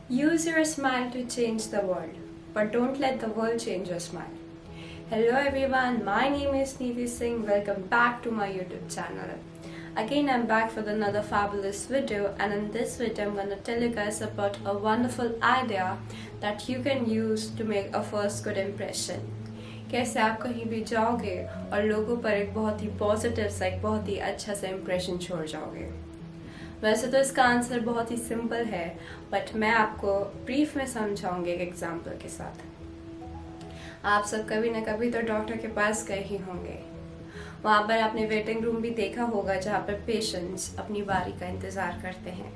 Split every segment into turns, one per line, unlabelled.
Use your smile to change the world, but don't let the world change your smile. Hello everyone, my name is Nivi Singh. Welcome back to my YouTube channel. Again, I'm back with another fabulous video, and in this video, I'm gonna tell you guys about a wonderful idea that you can use to make a first good impression. कैसे आप कहीं भी जाओगे और लोगों पर एक बहुत ही पॉजिटिव सा एक बहुत ही अच्छा सा इम्प्रेशन छोड़ जाओगे। वैसे तो इसका आंसर बहुत ही सिंपल है, बट मैं आपको ब्रीफ में समझाऊंगी एक एग्जांपल के साथ। आप सब कभी ना कभी तो डॉक्टर के पास गए ही होंगे। वहाँ पर आपने वेटिंग रूम भी देखा होगा जहाँ पर पेशेंट्स अपनी बारी का इंतज़ार करते हैं।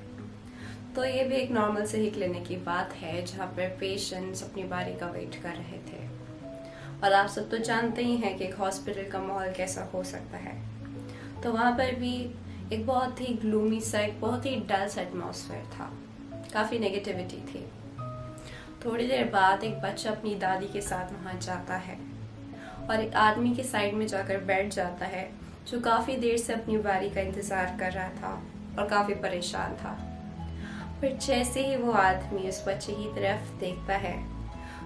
तो ये भी एक नॉर्मल से ही क्लिनिक की बात है जहाँ पर पेशेंट्स अपनी बारी का वेट कर रहे थे। और आप सब तो जानते ही हैं कि एक हॉस्पिटल का माहौल कैसा हो सकता है। तो वहाँ पर भी एक बहुत ही ग्लूमी सा, एक बहुत ही डल सा एटमॉस्फेयर था, काफ़ी नेगेटिविटी थी। थोड़ी देर बाद एक बच्चा अपनी दादी के साथ वहाँ जाता है और एक आदमी के साइड में जाकर बैठ जाता है जो काफ़ी देर से अपनी बारी का इंतज़ार कर रहा था और काफ़ी परेशान था। फिर जैसे ही वो आदमी उस बच्चे की तरफ देखता है,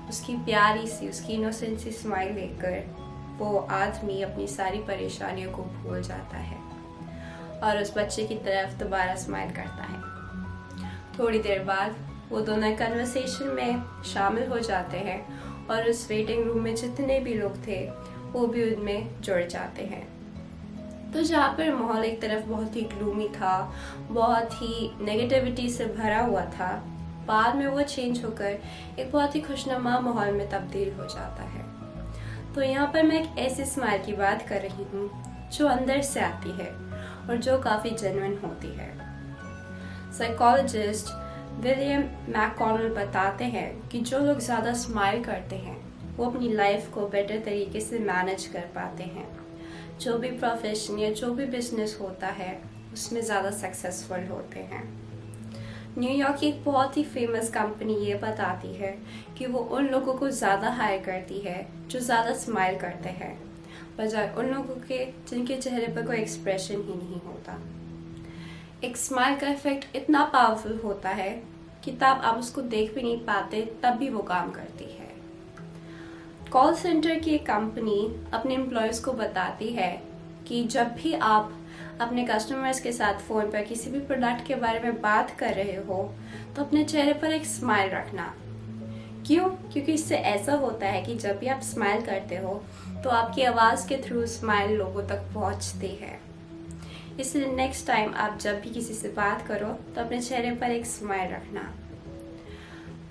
उसकी प्यारी सी, उसकी इनोसेंट सी स्माइल देखकर वो आदमी अपनी सारी परेशानियों को भूल जाता है और उस बच्चे की तरफ दोबारा स्माइल करता है। थोड़ी देर बाद वो दोनों कन्वर्सेशन में शामिल हो जाते हैं और उस वेटिंग रूम में जितने भी लोग थे वो भी उनमें जुड़ जाते हैं। तो जहाँ पर माहौल एक तरफ बहुत ही ग्लूमी था, बहुत ही नेगेटिविटी से भरा हुआ था, बाद में वो चेंज होकर एक बहुत ही खुशनुमा माहौल में तब्दील हो जाता है। तो यहाँ पर मैं एक ऐसी स्माइल की बात कर रही हूँ जो अंदर से आती है और जो काफ़ी जेन्युइन होती है। साइकोलॉजिस्ट विलियम मैककॉनल बताते हैं कि जो लोग ज़्यादा स्माइल करते हैं वो अपनी लाइफ को बेटर तरीके से मैनेज कर पाते हैं। जो भी प्रोफेशन या जो भी बिजनेस होता है उसमें ज़्यादा सक्सेसफुल होते हैं। न्यूयॉर्क की एक बहुत ही फेमस कंपनी ये बताती है कि वो उन लोगों को ज़्यादा हायर करती है जो ज़्यादा स्माइल करते हैं, बजाय उन लोगों के जिनके चेहरे पर कोई एक्सप्रेशन ही नहीं होता। एक स्माइल का इफेक्ट इतना पावरफुल होता है कि तब आप उसको देख भी नहीं पाते, तब भी वो काम करती है। कॉल सेंटर की एक कंपनी अपने एम्प्लॉयज़ को बताती है कि जब भी आप अपने कस्टमर्स के साथ फ़ोन पर किसी भी प्रोडक्ट के बारे में बात कर रहे हो तो अपने चेहरे पर एक स्माइल रखना। क्यों? क्योंकि इससे ऐसा होता है कि जब भी आप स्माइल करते हो तो आपकी आवाज़ के थ्रू स्माइल लोगों तक पहुंचती है। इसलिए नेक्स्ट टाइम आप जब भी किसी से बात करो तो अपने चेहरे पर एक स्माइल रखना।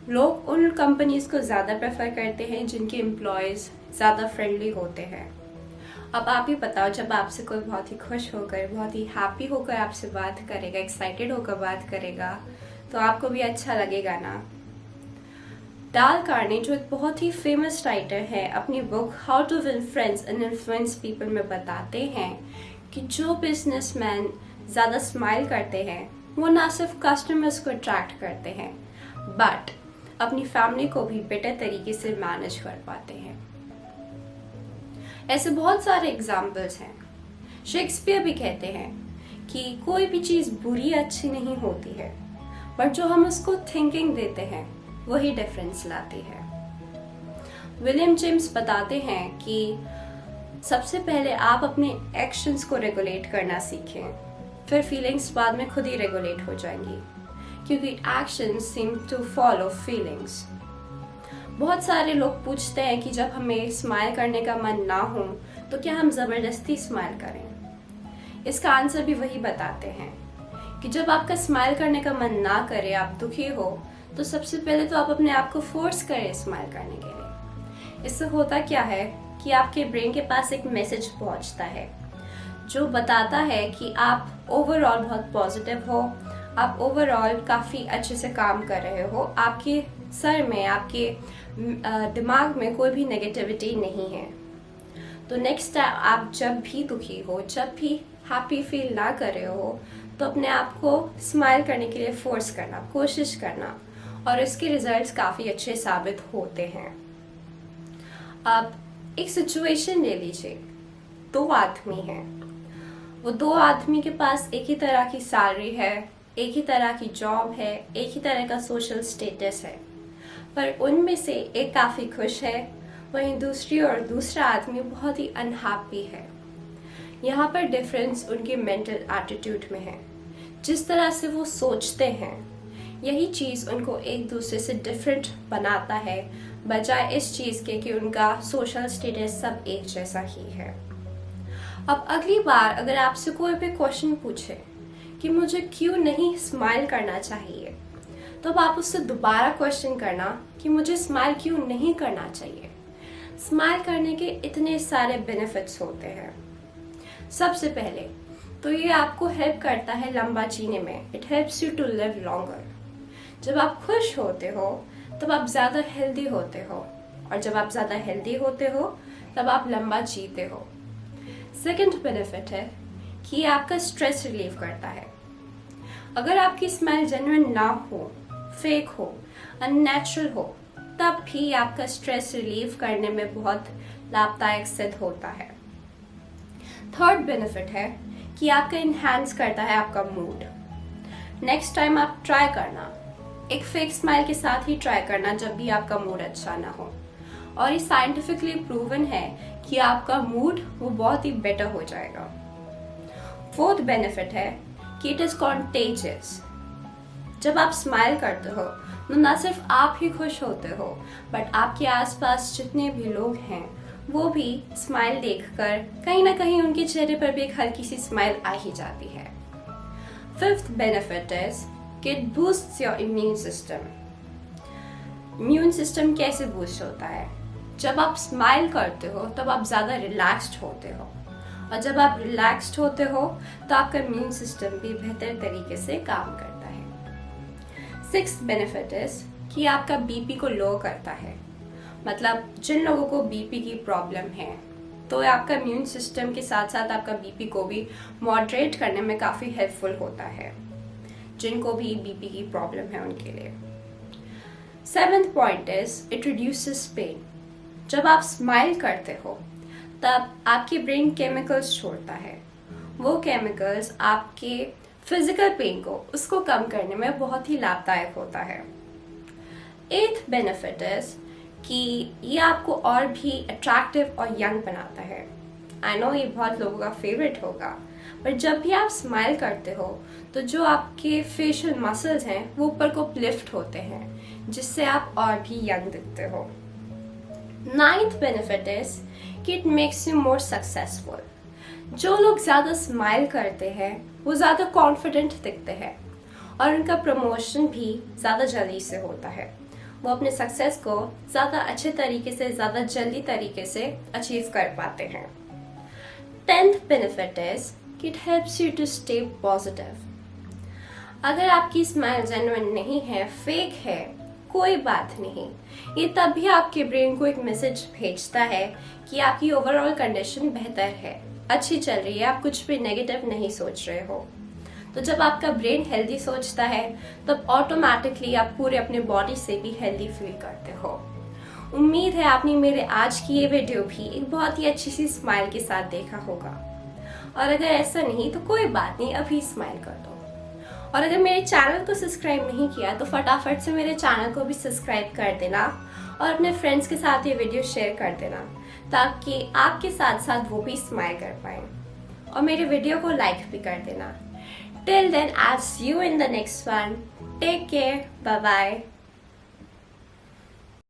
लोग उन कंपनीज को ज़्यादा प्रेफर करते हैं जिनके एम्प्लॉयज़ ज़्यादा फ्रेंडली होते हैं। अब आप ही बताओ, जब आपसे कोई बहुत ही खुश होकर, बहुत ही हैप्पी होकर आपसे बात करेगा, एक्साइटेड होकर बात करेगा, तो आपको भी अच्छा लगेगा ना। डाल कार्ने जो एक बहुत ही फेमस राइटर है, अपनी book how to win friends and influence people में बताते हैं कि जो बिजनेसमैन ज़्यादा स्माइल करते हैं वो ना सिर्फ कस्टमर्स को अट्रैक्ट करते हैं बट अपनी फैमिली को भी बेटर तरीके से मैनेज कर पाते हैं। ऐसे बहुत सारे एग्जाम्पल्स हैं। शेक्सपियर भी कहते हैं कि कोई भी चीज़ बुरी अच्छी नहीं होती है, बट जो हम उसको थिंकिंग देते हैं वही डिफरेंस लाती है। विलियम जेम्स बताते हैं कि सबसे पहले आप अपने एक्शंस को रेगुलेट करना सीखें, फिर फीलिंग्स बाद में खुद ही रेगुलेट हो जाएंगी, क्योंकि actions seem to follow feelings. बहुत सारे लोग पूछते हैं कि जब हमें स्माइल करने का मन ना हो तो क्या हम ज़बरदस्ती स्माइल करें? इसका आंसर भी वही बताते हैं कि जब आपका स्माइल करने का मन ना करे, आप दुखी हो, तो सबसे पहले तो आप अपने आप को फोर्स करें स्माइल करने के लिए। इससे होता क्या है कि आपके ब्रेन के पास एक मैसेज पहुंचता है जो बताता है कि आप ओवरऑल बहुत पॉजिटिव हो, आप ओवरऑल काफ़ी अच्छे से काम कर रहे हो, आपके सर में, आपके दिमाग में कोई भी नेगेटिविटी नहीं है। तो नेक्स्ट टाइम आप जब भी दुखी हो, जब भी हैप्पी फील ना कर रहे हो, तो अपने आप को स्माइल करने के लिए फोर्स करना, कोशिश करना, और इसके रिजल्ट्स काफ़ी अच्छे साबित होते हैं। अब एक सिचुएशन ले लीजिए, दो आदमी हैं, वो दो आदमी के पास एक ही तरह की सैलरी है, एक ही तरह की जॉब है, एक ही तरह का सोशल स्टेटस है, पर उनमें से एक काफ़ी खुश है, वहीं दूसरा आदमी बहुत ही अनहैप्पी है। यहाँ पर डिफरेंस उनके मेंटल एटीट्यूड में है, जिस तरह से वो सोचते हैं। यही चीज़ उनको एक दूसरे से डिफरेंट बनाता है, बजाय इस चीज़ के कि उनका सोशल स्टेटस सब एक जैसा ही है। अब अगली बार अगर आपसे कोई भी क्वेश्चन पूछे कि मुझे क्यों नहीं स्माइल करना चाहिए, तो अब आप उससे दोबारा क्वेश्चन करना कि मुझे स्माइल क्यों नहीं करना चाहिए। स्माइल करने के इतने सारे बेनिफिट्स होते हैं। सबसे पहले तो ये आपको हेल्प करता है लंबा जीने में। It helps you to live longer. जब आप खुश होते हो तब आप ज़्यादा हेल्दी होते हो, और जब आप ज़्यादा हेल्दी होते हो तब आप लंबा जीते हो। सेकंड बेनिफिट है कि ये आपका स्ट्रेस रिलीव करता है। अगर आपकी स्माइल जेन्युइन ना हो, फेक हो, अननेचुरल हो, तब भी आपका स्ट्रेस रिलीव करने में बहुत लाभदायक सिद्ध होता है। थर्ड बेनिफिट है कि आपका इन्हांस करता है आपका मूड। नेक्स्ट टाइम आप ट्राई करना, एक फेक स्माइल के साथ ही ट्राई करना जब भी आपका मूड अच्छा ना हो, और ये साइंटिफिकली प्रूवन है कि आपका मूड वो बहुत ही बेटर हो जाएगा। फोर्थ बेनिफिट है कि इट इज कॉन्टेजियस। जब आप स्माइल करते हो तो न सिर्फ आप ही खुश होते हो, बट आपके आसपास जितने भी लोग हैं वो भी स्माइल देखकर कहीं ना कहीं उनके चेहरे पर भी एक हल्की सी स्माइल आ ही जाती है। फिफ्थ बेनिफिट इज कि it boosts your immune system. Immune system कैसे बूस्ट होता है? जब आप स्माइल करते हो तब आप ज़्यादा रिलैक्स्ड होते हो, और जब आप रिलैक्स्ड होते हो तो आपका इम्यून सिस्टम भी बेहतर तरीके से काम करता है। सिक्स्थ बेनिफिट इज कि आपका बीपी को लो करता है। मतलब जिन लोगों को बीपी की प्रॉब्लम है तो आपका इम्यून सिस्टम के साथ साथ आपका बीपी को भी मॉडरेट करने में काफ़ी हेल्पफुल होता है, जिनको भी बीपी की प्रॉब्लम है उनके लिए। Seventh point is it reduces pain. जब आप स्माइल करते हो तब आपकी ब्रेन केमिकल्स छोड़ता है। वो केमिकल्स आपके फिजिकल पेन को उसको कम करने में बहुत ही लाभदायक होता है। एथ बेनिफिट इज कि ये आपको और भी अट्रैक्टिव और यंग बनाता है। आई नो ये बहुत लोगों का फेवरेट होगा, पर जब भी आप स्माइल करते हो तो जो आपके फेशियल मसल्स हैं वो ऊपर को लिफ्ट होते हैं, जिससे आप और भी यंग दिखते हो। नाइन्थ बेनिफिट इज कि it makes you more successful. जो लोग ज़्यादा स्माइल करते हैं वो ज़्यादा कॉन्फिडेंट दिखते हैं, और उनका प्रमोशन भी ज़्यादा जल्दी से होता है। वो अपने सक्सेस को ज़्यादा अच्छे तरीके से, ज़्यादा जल्दी तरीके से अचीव कर पाते हैं। 10th बेनिफिट इज कि it helps you to stay positive. अगर आपकी स्माइल जेन्युइन नहीं है, फेक है, कोई बात नहीं, ये तब भी आपके ब्रेन को एक मैसेज भेजता है कि आपकी ओवरऑल कंडीशन बेहतर है, अच्छी चल रही है, आप कुछ भी नेगेटिव नहीं सोच रहे हो। तो जब आपका ब्रेन हेल्दी सोचता है तब ऑटोमेटिकली आप पूरे अपने बॉडी से भी हेल्दी फील करते हो। उम्मीद है आपने मेरे आज की ये वीडियो भी एक बहुत ही अच्छी सी स्माइल के साथ देखा होगा, और अगर ऐसा नहीं तो कोई बात नहीं, अभी स्माइल कर दो। और अगर मेरे चैनल को सब्सक्राइब नहीं किया तो फटाफट से मेरे चैनल को भी सब्सक्राइब कर देना, और अपने फ्रेंड्स के साथ ये वीडियो शेयर कर देना, ताकि आपके साथ साथ वो भी स्माइल कर पाए, और मेरे वीडियो को लाइक भी कर देना। Till then, I'll see you in the next one. Take care. Bye bye.